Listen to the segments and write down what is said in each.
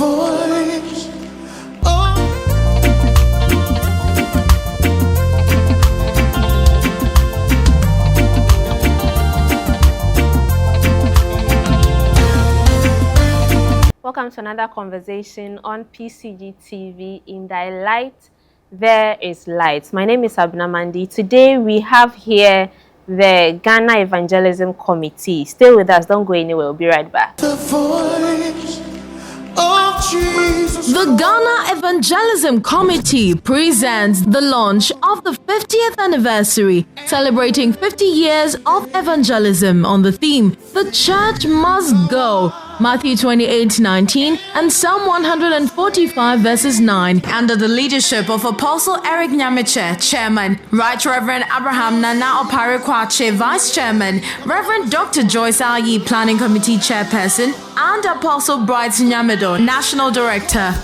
voice. Oh. Welcome to another conversation on PCG TV. In Thy Light, there is light. My name is Abna Mandi. Today we have here the Ghana Evangelism Committee. Stay with us, don't go anywhere, we'll be right back. The voice of Jesus. The Ghana Evangelism Committee presents the launch of the 50th anniversary, celebrating 50 years of evangelism on the theme, The Church Must Go, Matthew 28:19 and Psalm 145 verses 9. Under the leadership of Apostle Eric Nyamiche, Chairman, Right Reverend Abraham Nana Oparekwache, Vice Chairman, Reverend Dr. Joyce Ayi, Planning Committee Chairperson, and Apostle Bright Nyamido, National Director.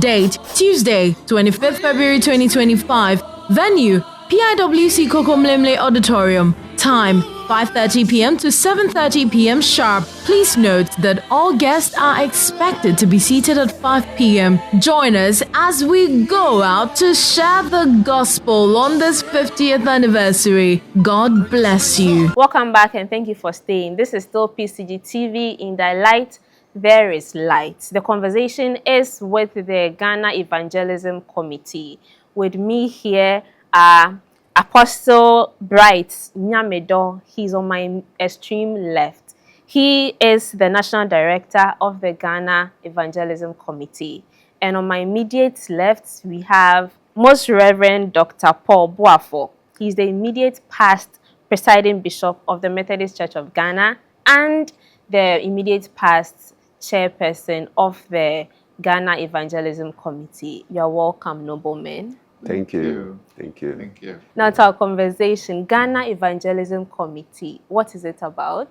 Date, Tuesday, 25th February 2025. Venue, PIWC Kokomlemle Auditorium. Time, 5:30 p.m. to 7:30 p.m. sharp. Please note that all guests are expected to be seated at 5 p.m. Join us as we go out to share the gospel on this 50th anniversary. God bless you. Welcome back and thank you for staying. This is still PCG TV. In Thy Light, there is light. The conversation is with the Ghana Evangelism Committee. With me here are Apostle Bright Nyamido. He's on my extreme left. He is the National Director of the Ghana Evangelism Committee. And on my immediate left, we have Most Reverend Dr. Paul Boafo. He's the immediate past presiding bishop of the Methodist Church of Ghana and the immediate past chairperson of the Ghana Evangelism Committee. You're welcome, noblemen. Thank you. Thank you. Thank you. Now to our conversation. Ghana Evangelism Committee. What is it about?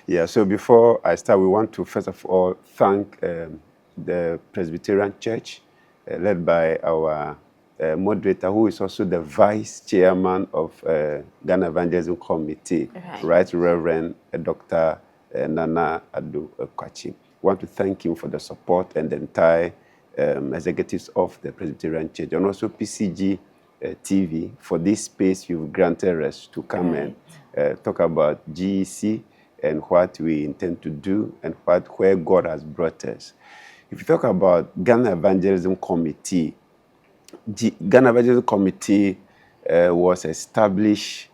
Yeah, so before I start, we want to first of all thank the Presbyterian Church, led by our moderator, who is also the vice chairman of Ghana Evangelism Committee, Right Reverend Dr. Nana Adu Kwachi. We want to thank him for the support and the entire executives of the Presbyterian Church, and also PCG TV for this space you've granted us to come and talk about GEC and what we intend to do and where God has brought us. If you talk about Ghana Evangelism Committee, Ghana Evangelism Committee was established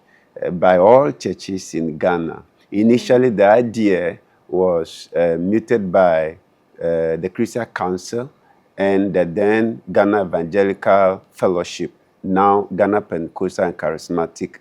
by all churches in Ghana. Initially, the idea was muted by the Christian Council and the then Ghana Evangelical Fellowship, now Ghana Pentecostal and Charismatic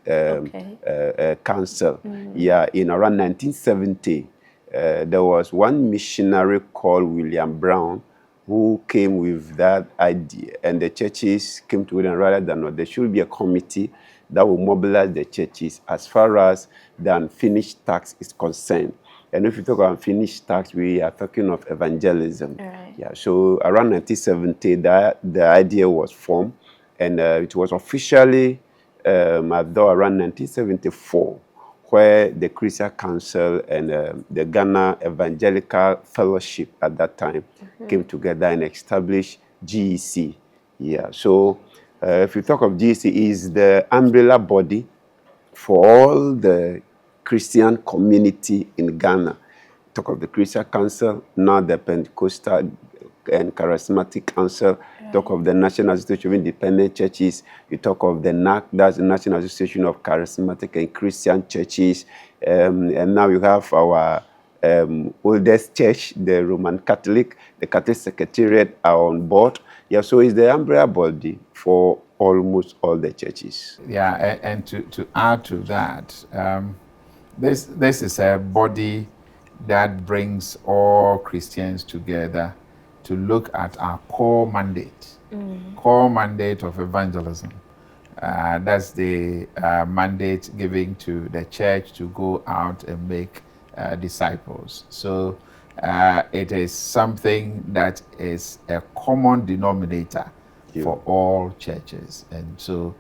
Council. Yeah, in around 1970, there was one missionary called William Brown who came with that idea, and the churches came to it and rather than not, there should be a committee that will mobilize the churches as far as the unfinished task is concerned. And if you talk about unfinished task, we are talking of evangelism. Right. Yeah, so around 1970, the idea was formed, and it was officially although around 1974, where the Christian Council and the Ghana Evangelical Fellowship at that time came together and established GEC. Yeah, so if you talk of GEC, is the umbrella body for all the Christian community in Ghana. Talk of the Christian Council, now the Pentecostal and Charismatic Council. Talk of the National Association of Independent Churches. You talk of the NAC, that's the National Association of Charismatic and Christian Churches. And now you have our oldest church, the Roman Catholic, the Catholic Secretariat are on board. Yeah, so it's the umbrella body for almost all the churches. Yeah, and to add to that, this is a body that brings all Christians together to look at our core mandate of evangelism. That's the mandate given to the church to go out and make disciples. So it is something that is a common denominator for all churches. And so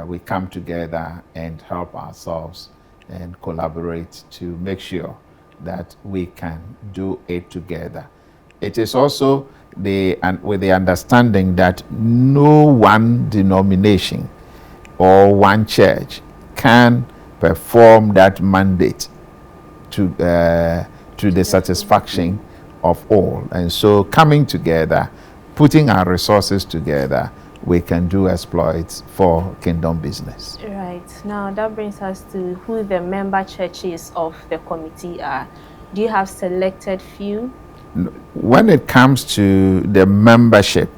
we come together and help ourselves and collaborate to make sure that we can do it together. It is also with the understanding that no one denomination or one church can perform that mandate to the satisfaction of all. And so coming together, putting our resources together, we can do exploits for kingdom business. Right. Now that brings us to who the member churches of the committee are. Do you have selected few? When it comes to the membership,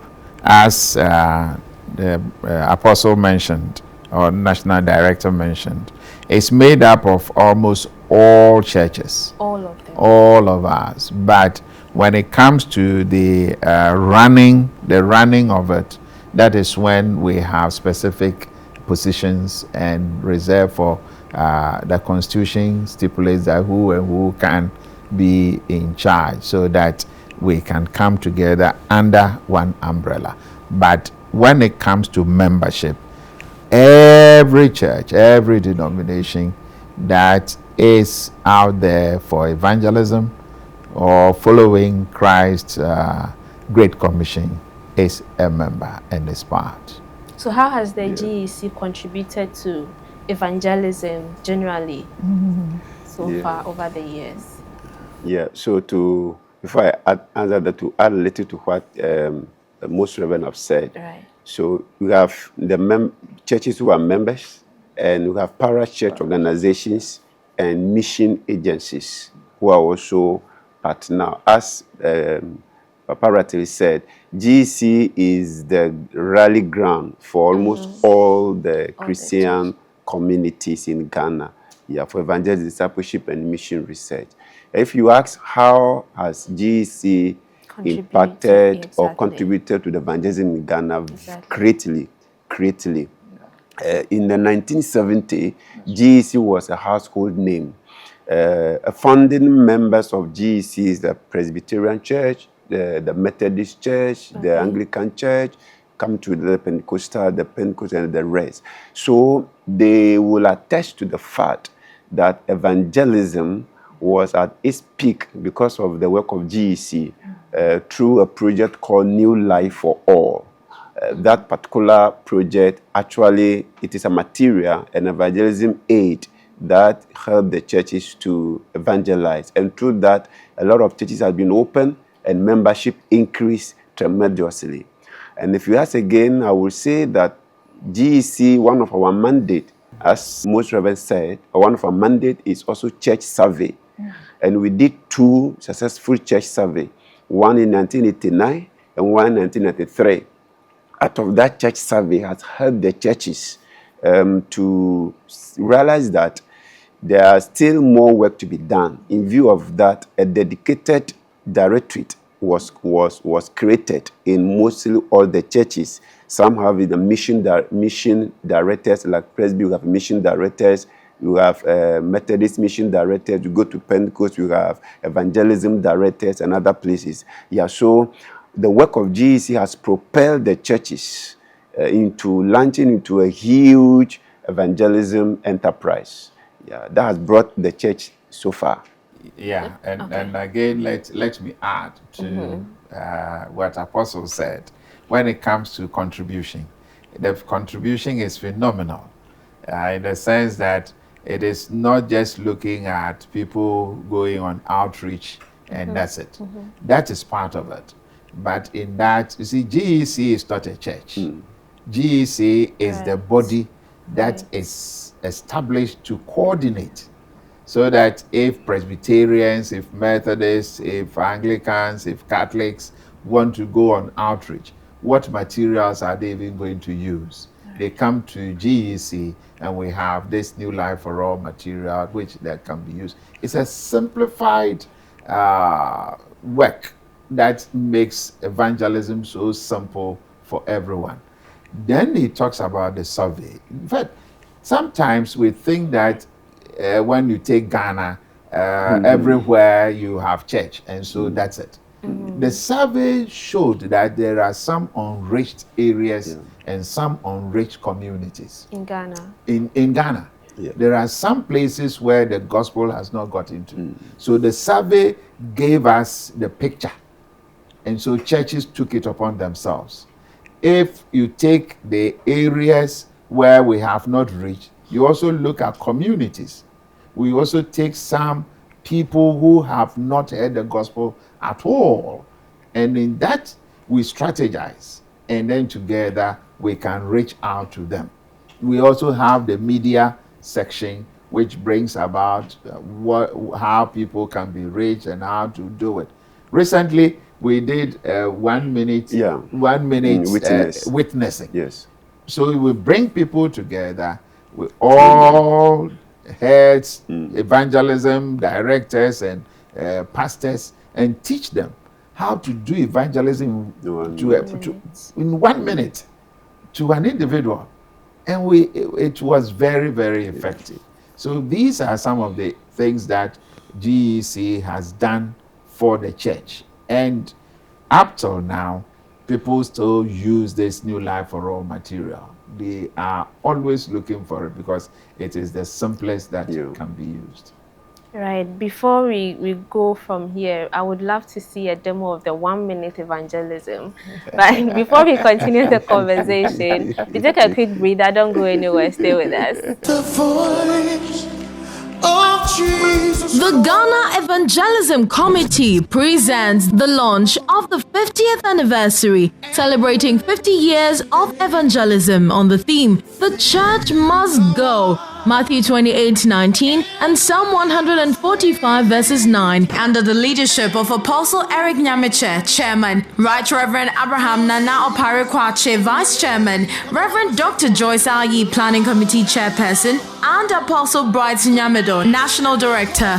as the apostle mentioned, or national director mentioned, it's made up of almost all churches. All of them. All of us. But when it comes to the running of it, that is when we have specific positions and reserved for the Constitution stipulates that who and who can be in charge, so that we can come together under one umbrella. But when it comes to membership, every church, every denomination that is out there for evangelism or following Christ's Great Commission is a member and is part. So how has the GEC contributed to evangelism generally so far over the years? Yeah, so before I answer that, to add a little to what the most reverend have said. Right. So we have the churches who are members, and we have para-church organizations and mission agencies who are also partner. As Papa rightly said, GEC is the rally ground for almost all the Christian communities in Ghana, for evangelism, discipleship, and mission research. If you ask how has GEC impacted or contributed to the evangelism in Ghana, greatly. In the 1970s, GEC was a household name. Founding members of GEC is the Presbyterian Church, the Methodist Church, the Anglican Church, come to the Pentecostal, and the rest. So they will attest to the fact that evangelism was at its peak because of the work of GEC through a project called New Life for All. That particular project, actually, it is a material, an evangelism aid that helped the churches to evangelize. And through that, a lot of churches have been opened and membership increased tremendously. And if you ask again, I will say that GEC, one of our mandate, as most reverend said, one of our mandate is also church survey. And we did 2 successful church surveys, one in 1989 and one in 1993. Out of that church survey has helped the churches to realize that there are still more work to be done. In view of that, a dedicated directorate was created in mostly all the churches. Some have the mission directors, like Presby, we have mission directors. You have Methodist mission directors. You go to Pentecost, you have evangelism directors and other places. So the work of GEC has propelled the churches into launching into a huge evangelism enterprise. That has brought the church so far. And again, let me add to what Apostle said. When it comes to contribution, the contribution is phenomenal in the sense that it is not just looking at people going on outreach and that's it. That is part of it. But in that, you see, GEC is not a church. GEC is the body that is established to coordinate, so that if Presbyterians, if Methodists, if Anglicans, if Catholics want to go on outreach, what materials are they even going to use? They come to GEC and we have this New Life for All material which that can be used. It's a simplified work that makes evangelism so simple for everyone. Then he talks about the survey. In fact, sometimes we think that when you take Ghana, everywhere you have church, and so that's it. The survey showed that there are some unreached areas and some unreached communities in Ghana. In Ghana, there are some places where the gospel has not got into. So the survey gave us the picture And so churches took it upon themselves. If you take the areas where we have not reached, you also look at communities. We also take some people who have not heard the gospel at all. And in that, we strategize. And then together, we can reach out to them. We also have the media section, which brings about how people can be reached and how to do it. Recently, we did 1 minute, Yeah. 1 minute witnessing. Yes. So we bring people together with all heads, evangelism directors, and pastors, and teach them how to do evangelism in 1 minute to an individual. And it was very, very effective. So these are some of the things that GEC has done for the church. And up till now, people still use this New Life for All material. They are always looking for it because it is the simplest that can be used. Right. Before we go from here, I would love to see a demo of the 1 minute evangelism. But before we continue the conversation, we take a quick breather. Don't go anywhere. Stay with us. The voice of Jesus. The Ghana Evangelism Committee presents the launch of the 50th anniversary, celebrating 50 years of evangelism on the theme, The Church Must Go. Matthew 28:19 and Psalm 145 verses 9. Under the leadership of Apostle Eric Nyamiche, Chairman, Right Reverend Abraham Nana Oparekwache, Vice Chairman, Reverend Dr. Joyce Ayi, Planning Committee Chairperson, and Apostle Bright Nyamido, National Director.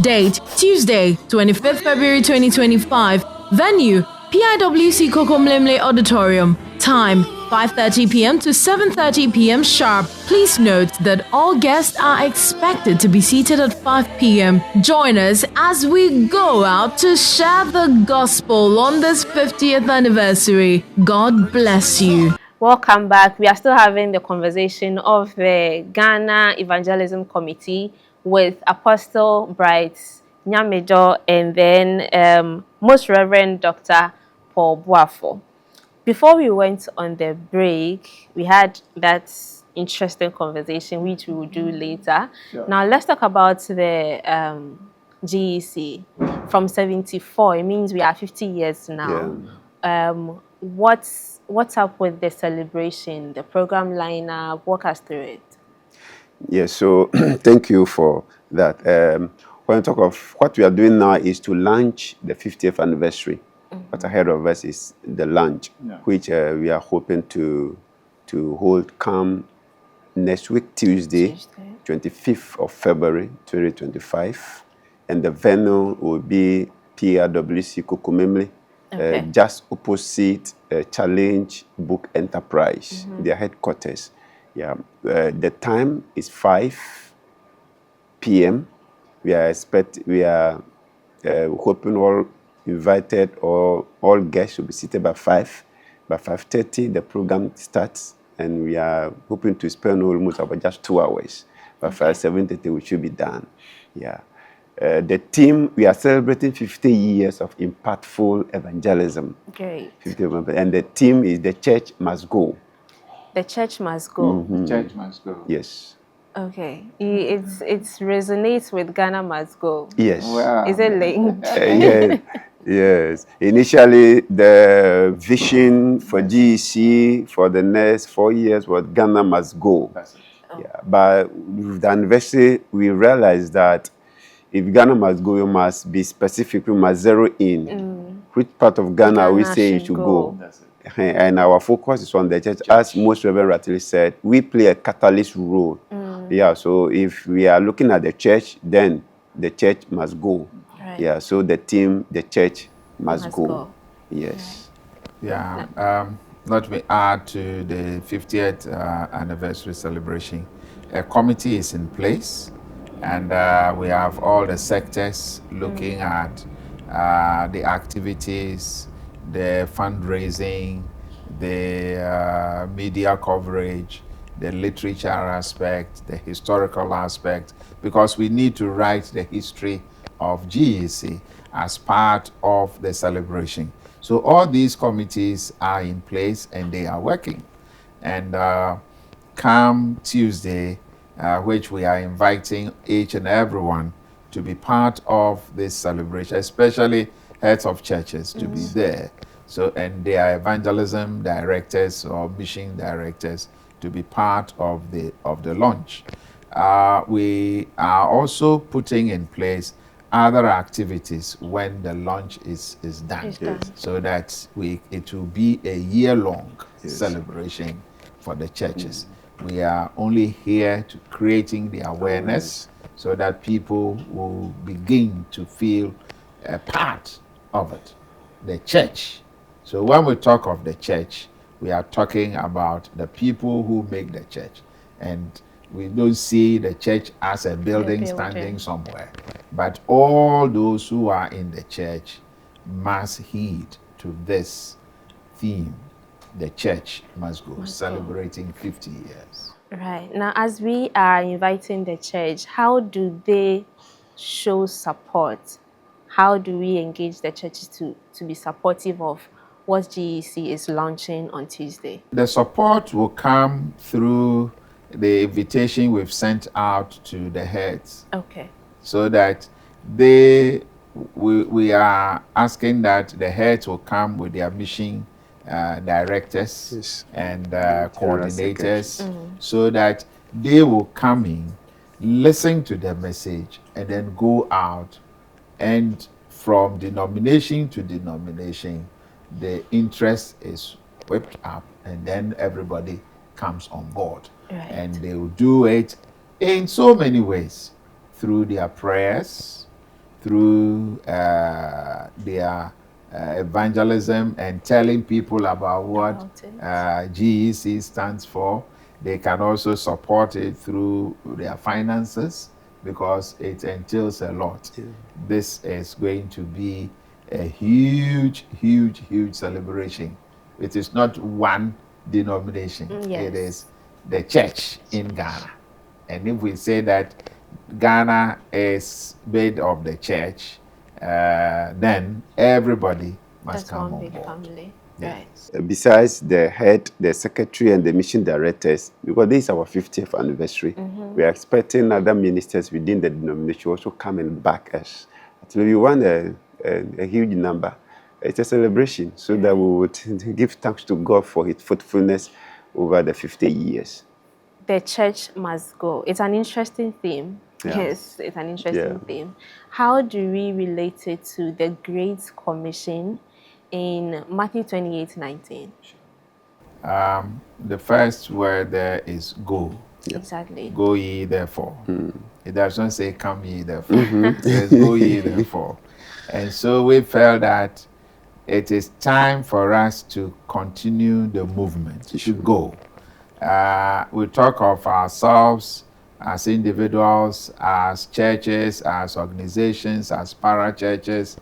Date, Tuesday, 25th February 2025. Venue, PIWC Kokomlemle Auditorium. Time, 5:30 p.m. to 7:30 p.m. sharp. Please note that all guests are expected to be seated at 5 p.m. Join us as we go out to share the gospel on this 50th anniversary. God bless you. Welcome back. We are still having the conversation of the Ghana Evangelism Committee with Apostle Bright Nyamido and then Most Reverend Dr. Paul Boafo. Before we went on the break, we had that interesting conversation, which we will do later. Sure. Now, let's talk about the GEC. From 74, it means we are 50 years now. Yeah. What's up with the celebration, the program lineup? Walk us through it. Yes, so thank you for that. When we talk of what we are doing now is to launch the 50th anniversary. But ahead of us is the launch, which we are hoping to hold come next week, Tuesday, 25th of February, 2025. And the venue will be PIWC Kokomemle, just opposite Challenge Book Enterprise, their headquarters. Yeah, the time is 5 p.m. We are hoping all invited or all guests should be seated by 5. By 5:30, the program starts, and we are hoping to spend almost about just 2 hours. By 7:30, we should be done. Yeah. The theme, we are celebrating 50 years of impactful evangelism. Great. And the theme is The Church Must Go. The Church Must Go. The Church Must Go. Yes. Okay, it resonates with Ghana Must Go. Yes. Wow. Is it linked? Yes. Yes. Initially, the vision for GEC for the next 4 years was Ghana Must Go. That's it. Yeah. But with the anniversary, we realized that if Ghana must go, you must be specific. We must zero in which part of Ghana we say you should go. That's it. And our focus is on the church. As most Reverend Rattley said, we play a catalyst role. Yeah, so if we are looking at the church, then the church must go. Right. Yeah, so the team, the church must go. Yes. Yeah, let me add to the 50th anniversary celebration. A committee is in place, and we have all the sectors looking at the activities, the fundraising, the media coverage, the literature aspect, the historical aspect, because we need to write the history of GEC as part of the celebration. So all these committees are in place and they are working. And come Tuesday, which we are inviting each and everyone to be part of this celebration, especially heads of churches to be there. So, and they are evangelism directors or mission directors to be part of the launch. We are also putting in place other activities when the launch is done, It's done. so that it will be a year-long celebration for the churches. We are only here to creating the awareness so that people will begin to feel a part of it, the church. So when we talk of the church, we are talking about the people who make the church. And we don't see the church as a building standing somewhere, but all those who are in the church must heed to this theme. The church must go, celebrating 50 years. Right. Now, as we are inviting the church, how do they show support? How do we engage the churches to be supportive of what GEC is launching on Tuesday? The support will come through the invitation we've sent out to the heads. Okay. So that we are asking that the heads will come with their mission directors and coordinators, so that they will come in, listen to the message, and then go out. And from denomination to denomination, the interest is whipped up, and then everybody comes on board. Right. And they will do it in so many ways, through their prayers, through their evangelism and telling people about what GEC stands for. They can also support it through their finances, because it entails a lot. This is going to be a huge, huge, huge celebration. It is not one denomination. Yes. It is the church in Ghana. And if we say that Ghana is made of the church, then everybody must come on board. Family. Yeah. Right. Besides the head, the secretary, and the mission directors, because this is our 50th anniversary, we are expecting other ministers within the denomination also come and back us. Actually, we want a huge number. It's a celebration, so that we would give thanks to God for His faithfulness over the 50 years. The church must go. It's an interesting theme. Yeah. Yes, it's an interesting theme. How do we relate it to the Great Commission in Matthew 28:19? The first word there is go. Exactly. Go ye therefore. It does not say come ye therefore. It says go ye therefore. And so we felt that it is time for us to continue the movement, to go. We talk of ourselves as individuals, as churches, as organizations, as para-churches,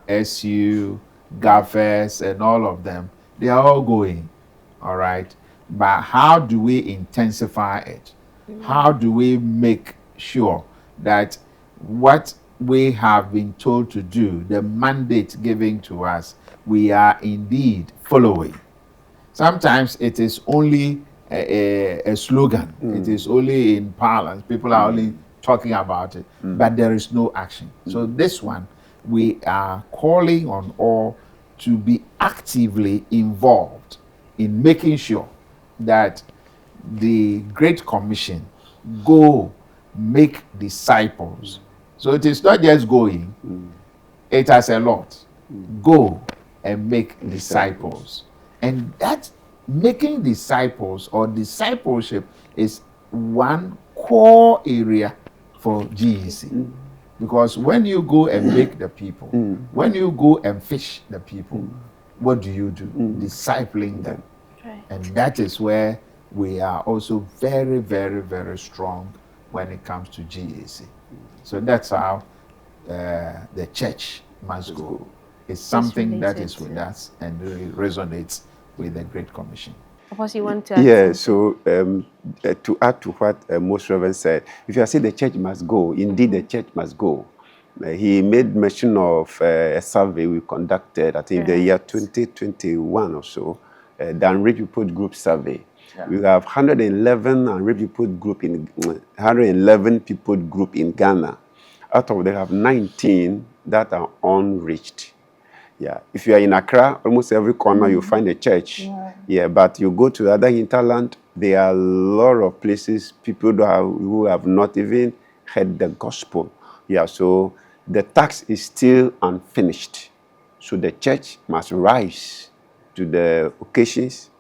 SU, GAFES, and all of them. They are all going, all right? But how do we intensify it? How do we make sure that what we have been told to do, the mandate given to us, we are indeed following? Sometimes it is only a slogan. It is only in parlance. People are only talking about it, but there is no action. So this one, we are calling on all to be actively involved in making sure that the Great Commission go make disciples. So it is not just going, it has a lot. Go and make disciples. And that making disciples or discipleship is one core area for GEC. Because when you go and make the people, when you go and fish the people, what do? Discipling them. Right. And that is where we are also very, very, very strong when it comes to GEC. So that's how the church must go. It's something that is with us and really resonates with the Great Commission. Of course, you want to add Yeah, something? so to add to what Most Reverend said, if you are saying the church must go, indeed the church must go. He made mention of a survey we conducted, I think, the year 2021 or so, the unreached people group survey. Yeah. We have 111 unreached people group in 111 people group in Ghana. Out of them, have 19 that are unreached. Yeah, if you are in Accra, almost every corner you find a church. Yeah, but you go to the other hinterland, there are a lot of places people who have not even heard the gospel. Yeah, so the task is still unfinished. So the church must rise to the occasions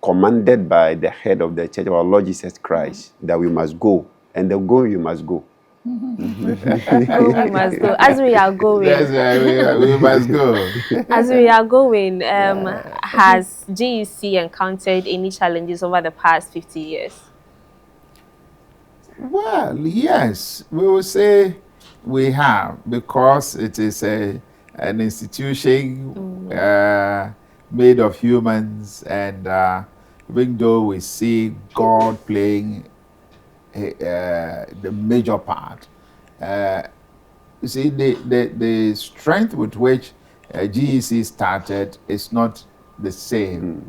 commanded by the head of the church, our Lord Jesus Christ, that we must go, and the go you must go. Go, we must go. As we are going, we must go. As we are going, has GEC encountered any challenges over the past 50 years? Well, yes, we will say we have, because it is an institution made of humans, and even though we see God playing the major part, you see, the strength with which GEC started is not the same.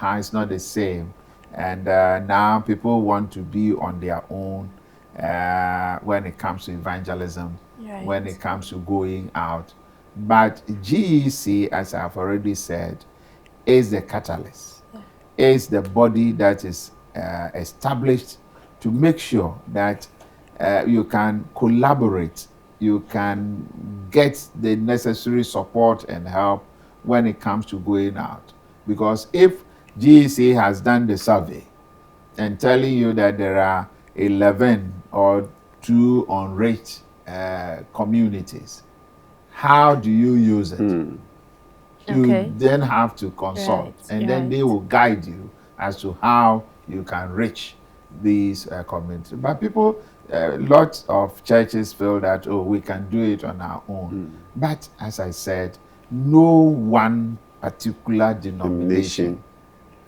It's not the same. And now people want to be on their own when it comes to evangelism, when it comes to going out. But GEC, as I've already said, is the catalyst, is the body that is established to make sure that you can collaborate, you can get the necessary support and help when it comes to going out. Because if GEC has done the survey and telling you that there are 11 or 2 unreached communities, how do you use it? You then have to consult, and then they will guide you as to how you can reach these communities. But people, lots of churches feel that, oh, we can do it on our own. But as I said, no one particular denomination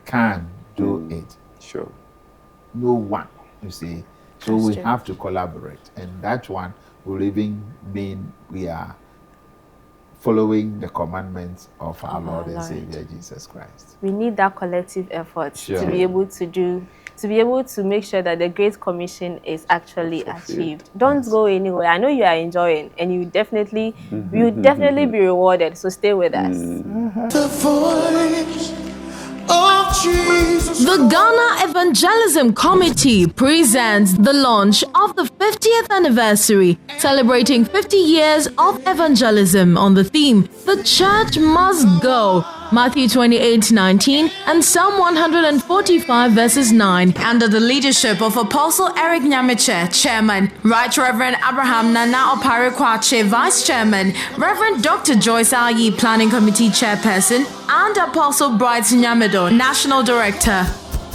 can do it. Sure. No one, you see. So we have to collaborate, and that one will even mean we are following the commandments of our Lord and Savior Jesus Christ. We need that collective effort to be able to make sure that the Great Commission is actually achieved. Don't go anywhere. I know you are enjoying, and you definitely be rewarded. So stay with us. The voice of Jesus. The Ghana Evangelism Committee presents the launch of the 50th anniversary, celebrating 50 years of evangelism on the theme, "The Church Must Go." Matthew 28:19 and Psalm 145 verses 9. Under the leadership of Apostle Eric Nyamiche, Chairman, Right Reverend Abraham Nana Oparekwache, Vice Chairman, Reverend Dr. Joyce Ayi, Planning Committee Chairperson, and Apostle Bright Nyamido, National Director.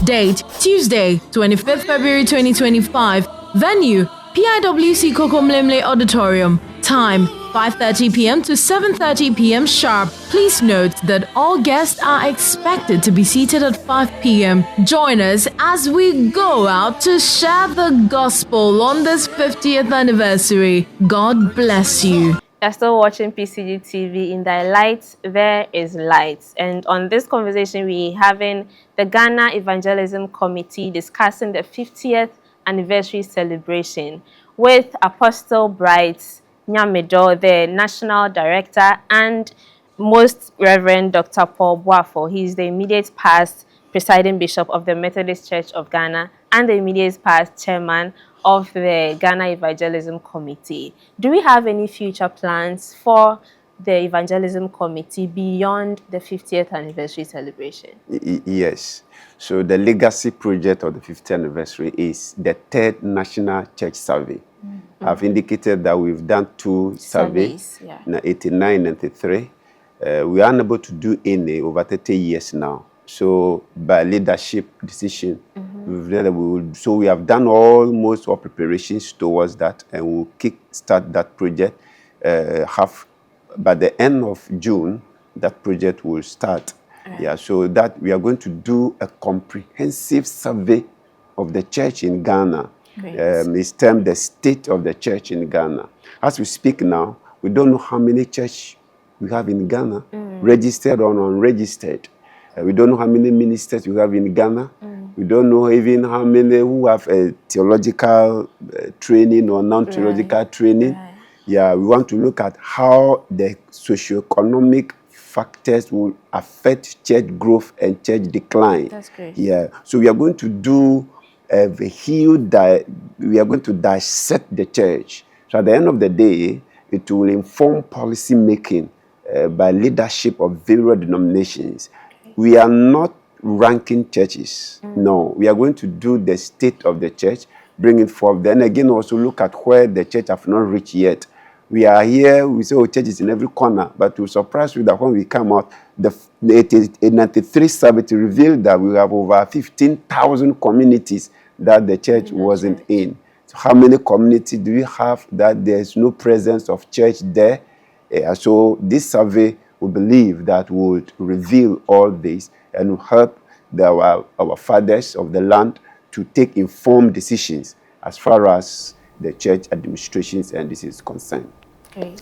Date, Tuesday, 25th February 2025. Venue, PIWC Kokomlemle Auditorium. Time, 5:30 p.m. to 7:30 p.m. sharp. Please note that all guests are expected to be seated at 5 p.m. Join us as we go out to share the gospel on this 50th anniversary. God bless you. You're still watching PCG TV. In thy light, there is light. And on this conversation, we're having the Ghana Evangelism Committee discussing the 50th anniversary celebration with Apostle Bright Nyamido, the National Director, and Most Reverend Dr. Paul Boafo. He is the immediate past presiding bishop of the Methodist Church of Ghana and the immediate past chairman of the Ghana Evangelism Committee. Do we have any future plans for the Evangelism Committee beyond the 50th anniversary celebration? Yes. So the legacy project of the 50th anniversary is the 3rd National Church Survey. I've indicated that we've done 2 surveys, 89 and 83. We are unable to do any over 30 years now. So by leadership decision, we have done almost all preparations towards that, and we'll kick-start that project. By the end of June, that project will start. So that we are going to do a comprehensive survey of the church in Ghana. Great. It's termed the state of the church in Ghana. As we speak now, we don't know how many church we have in Ghana, registered or unregistered. We don't know how many ministers we have in Ghana. We don't know even how many who have a theological training or non-theological training. Right. Yeah, we want to look at how the socioeconomic factors will affect church growth and church decline. That's great. Yeah, so we are going to do we are going to dissect the church. So at the end of the day, it will inform policy making by leadership of various denominations. We are not ranking churches. No, we are going to do the state of the church, bring it forth. Then again, also look at where the church have not reached yet. We are here, we say, oh, church is in every corner, but to surprise you that when we come out, the 93 survey revealed that we have over 15,000 communities that the church wasn't in. So how many communities do we have that there is no presence of church there? So this survey, we believe that would reveal all this and will help our fathers of the land to take informed decisions as far as the church administrations and this is concerned. Great.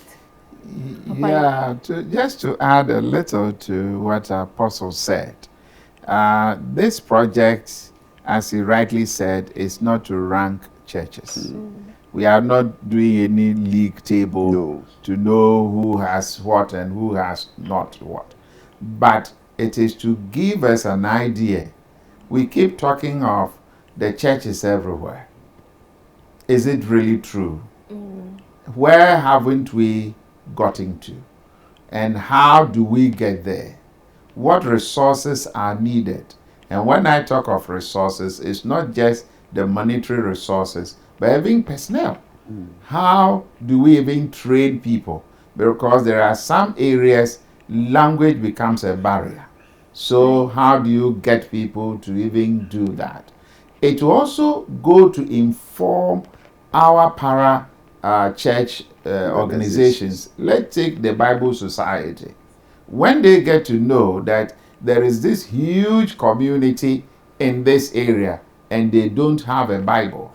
Yeah, just to add a little to what Apostle said, this project, as he rightly said, is not to rank churches. We are not doing any league table to know who has what and who has not what. But it is to give us an idea. We keep talking of the churches everywhere. Is it really true? Where haven't we gotten to? And how do we get there? What resources are needed? And when I talk of resources, it's not just the monetary resources, but even personnel. How do we even train people? Because there are some areas language becomes a barrier. So how do you get people to even do that? It will also go to inform our church organizations. Let's take the Bible Society. When they get to know that there is this huge community in this area and they don't have a Bible,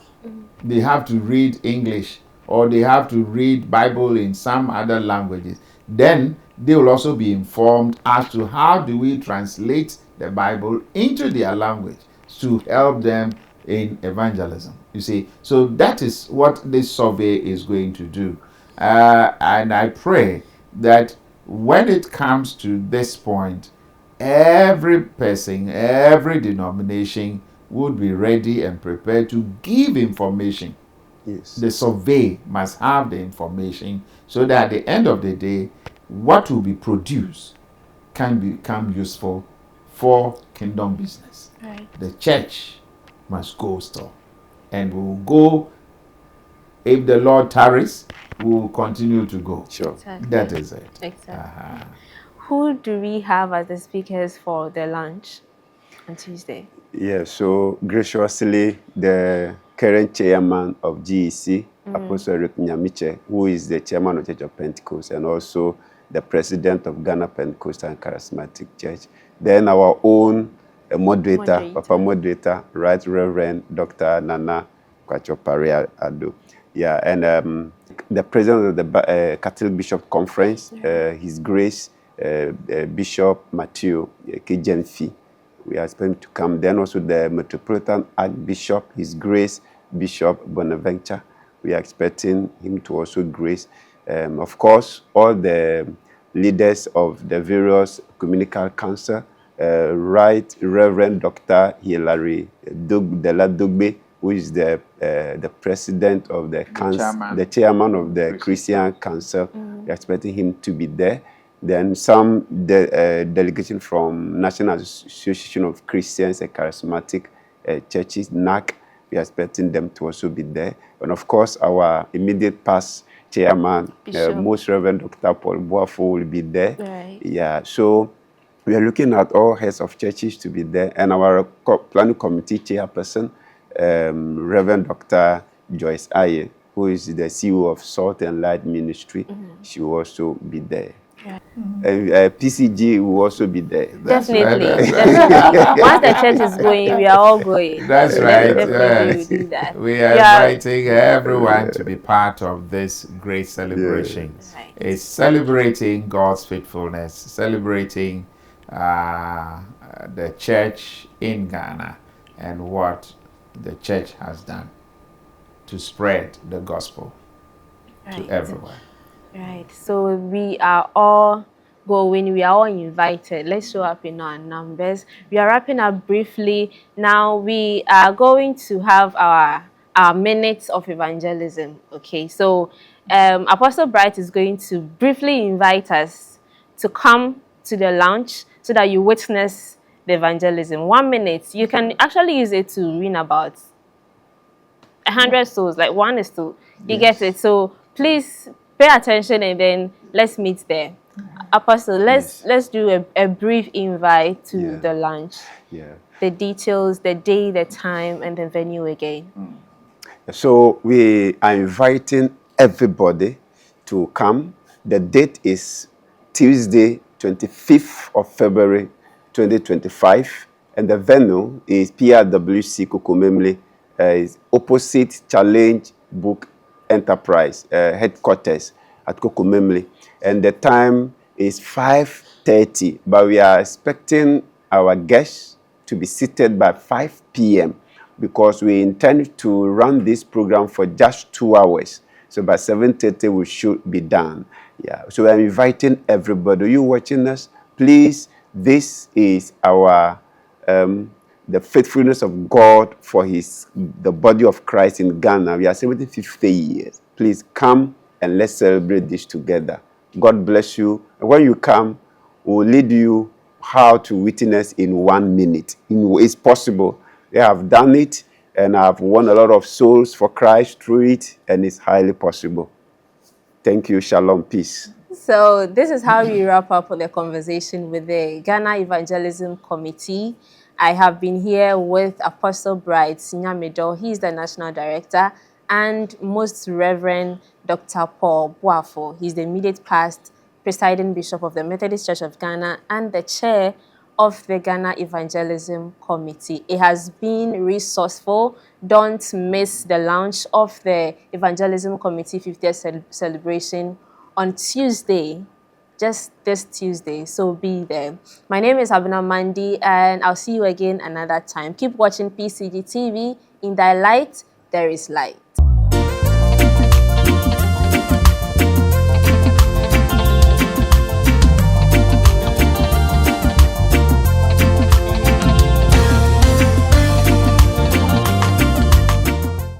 they have to read English or they have to read Bible in some other languages, then they will also be informed as to how do we translate the Bible into their language to help them in evangelism. You see, so that is what this survey is going to do. And I pray that when it comes to this point, every person, every denomination would be ready and prepared to give information. Yes. The survey must have the information so that at the end of the day, what will be produced can become useful for kingdom business. Right. The church must go still. And we will go, if the Lord tarries, we will continue to go. Sure. Exactly. That is it. Exactly. Who do we have as the speakers for the lunch on Tuesday? Yeah, so graciously, the current chairman of GEC, Apostle Eric Nyamiche, who is the chairman of Church of Pentecost and also the president of Ghana Pentecostal and Charismatic Church. Then our own moderator, Papa Moderator, Right Reverend Dr. Nana Kwachopari Ado. Yeah, and the president of the Catholic Bishop Conference, His Grace Bishop Matthew Kejemfi. We are expecting to come. Then also the Metropolitan Archbishop, His Grace Bishop Bonaventure. We are expecting him to also grace. Of course, all the leaders of the various communicable council, Right Reverend Dr. Hilary Dela Dugbe, who is the president of the council, the chairman of the Christian Council. We are expecting him to be there. Then some delegation from National Association of Christians and Charismatic Churches, NAC. We are expecting them to also be there. And of course, our immediate past chairman, Most Reverend Dr. Paul Boafo will be there. Right. Yeah, so we are looking at all heads of churches to be there. And our planning committee chairperson, Reverend Dr. Joyce Aye, who is the CEO of Salt and Light Ministry, she will also be there. PCG will also be there. Definitely, That's right. definitely. Once the church is going, we are all going. That's right. Definitely, Yes. we do that. We are Yeah. inviting everyone to be part of this great celebration. Right. It's celebrating God's faithfulness, celebrating the church in Ghana and what the church has done to spread the gospel to Right. everyone. Right. So we are all going, we are all invited. Let's show up in our numbers. We are wrapping up briefly. Now we are going to have our minutes of evangelism. Okay. So Apostle Bright is going to briefly invite us to come to the lounge so that you witness the evangelism. 1 minute. You can actually use it to win about 100 souls, like 1:2. You get it? So please pay attention and then let's meet there. Apostle, let's do a brief invite to the lunch. Yeah. The details, the day, the time, and the venue again. So we are inviting everybody to come. The date is Tuesday, 25th of February, 2025. And the venue is PRWC Kokomemle, is opposite Challenge Book Enterprise, headquarters at Kokomemle. And the time is 5:30, but we are expecting our guests to be seated by 5 p.m. because we intend to run this program for just 2 hours. So by 7:30 we should be done. Yeah. So I'm inviting everybody. You watching us, please. This is our the faithfulness of God for the body of Christ in Ghana. We are celebrating 50 years. Please come and let's celebrate this together. God bless you. And when you come, we'll lead you how to witness in 1 minute. It's possible. They have done it, and I've won a lot of souls for Christ through it, and it's highly possible. Thank you. Shalom. Peace. So this is how we wrap up the conversation with the Ghana Evangelism Committee. I have been here with Apostle Bright Sinyamido. He is the National Director, and Most Reverend Dr. Paul Boafo. He's the immediate past presiding bishop of the Methodist Church of Ghana and the chair of the Ghana Evangelism Committee. It has been resourceful. Don't miss the launch of the Evangelism Committee 50th celebration on Tuesday, just this Tuesday, so be there. My name is Abina Mandi, and I'll see you again another time. Keep watching PCG TV. In thy light, there is light.